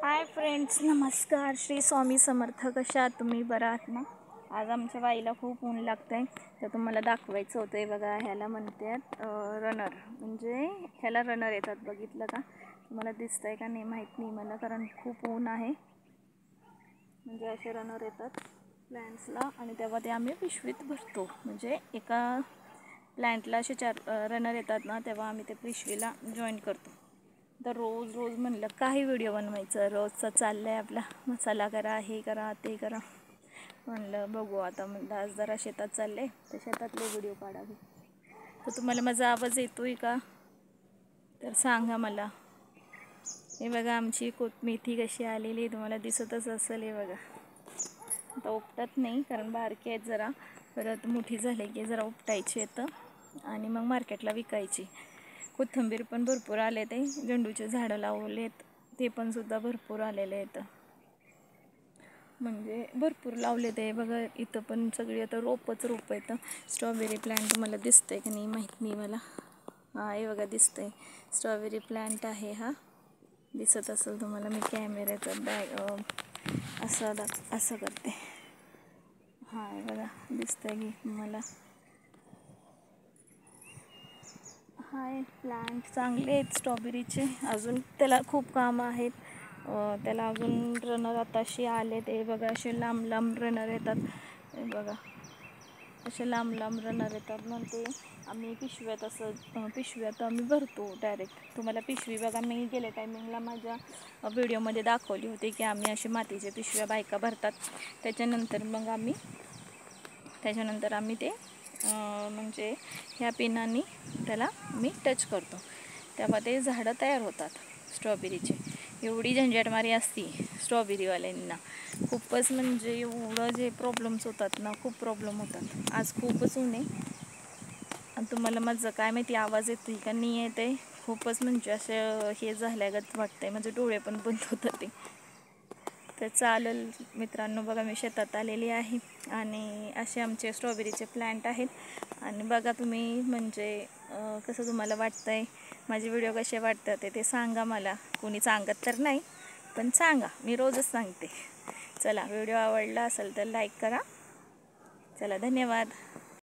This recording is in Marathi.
हाय फ्रेंड्स, नमस्कार. श्री स्वामी समर्थ. कशा आहात तुम्ही? बरं आहात ना? आज आमच्या बाईला खूप ऊन लागतंय, तर तुम्हाला दाखवायचं होतं. बघा, ह्याला म्हणतात रनर, म्हणजे ह्याला रनर येतात. बघितलं का? तुम्हाला दिसतंय का नाही माहीत नाही मला, कारण खूप ऊन आहे. म्हणजे असे रनर येतात प्लॅन्ट्सला, आणि तेव्हा ते आम्ही पिशवीत भरतो. म्हणजे एका प्लॅन्टला असे 4 रनर येतात ना, तेव्हा आम्ही ते पिशवीला जॉईन करतो. तर रोज म्हणलं काही व्हिडिओ बनवायचं. रोजचं चाललं आहे आपला, मसाला करा, हे करा, ते करा. म्हणलं बघू आता, म्हणलं आज जरा शेतात चालले, तर शेतातले व्हिडिओ काढावे. तर तुम्हाला माझा आवाज येतोय का? तर सांगा मला. हे बघा, आमची मेथी कशी आलेली आहे, तुम्हाला दिसतच असेल. हे बघा, आता उपटत नाही कारण बारकी आहेत जरा, परत मोठी झाली की जरा उपटायची येतं आणि मग मार्केटला विकायची. कोथिंबीर पण भरपूर आले, ते झेंडूचे झाडं लावलेत, ते पण सुद्धा भरपूर आलेले आहेत. म्हणजे भरपूर लावले ते. बघा, इथं पण सगळी आता रोप येतं. स्ट्रॉबेरी प्लांट मला दिसतंय की नाही माहीत नाही मला. हे बघा, दिसतंय स्ट्रॉबेरी प्लांट आहे. हा दिसत असेल तुम्हाला. मी कॅमेऱ्याचा असं करते. हे बघा, दिसतंय की मला. हाय, प्लांट चांगले आहेत स्ट्रॉबेरीचे. अजून त्याला खूप कामं आहेत. त्याला अजून रनर आताशी आले. ते बघा, असे लांब रनर येतात. हे बघा, असे लांब रनर येतात ना, ते आम्ही पिशव्यात आम्ही भरतो डायरेक्ट. तुम्हाला पिशवी बघा, मी गेल्या टायमिंगला माझ्या व्हिडिओमध्ये दाखवली होती की आम्ही असे मातीच्या पिशव्या बायका भरतात. त्याच्यानंतर आम्ही ते म्हणजे ह्या पिनाने त्याला मी टच करतो, तेव्हा ते झाडं तयार होतात स्ट्रॉबेरीचे. एवढी झंझटमारी असती स्ट्रॉबेरीवाल्यांना, खूपच. म्हणजे एवढं जे प्रॉब्लेम्स होतात ना, खूप प्रॉब्लेम होतात. आज खूपच ऊन आहे. आणि तुम्हाला माझं काय माहिती आवाज येतो का नाही येते. खूपच म्हणजे असं हे झाल्यागत वाटतंय, म्हणजे डोळे पण बंद होतात ते. तर चालेल मित्रांनो, बघा मी शेतात आलेली आहे आणि असे आमचे स्ट्रॉबेरीचे प्लांट आहेत. आणि बघा तुम्ही, म्हणजे कसं तुम्हाला वाटतंय, माझे व्हिडिओ कसे वाटतात ते सांगा मला. कोणी सांगत तर नाही, पण सांगा, मी रोजच सांगते. चला, व्हिडिओ आवडला असेल तर लाईक करा. चला, धन्यवाद.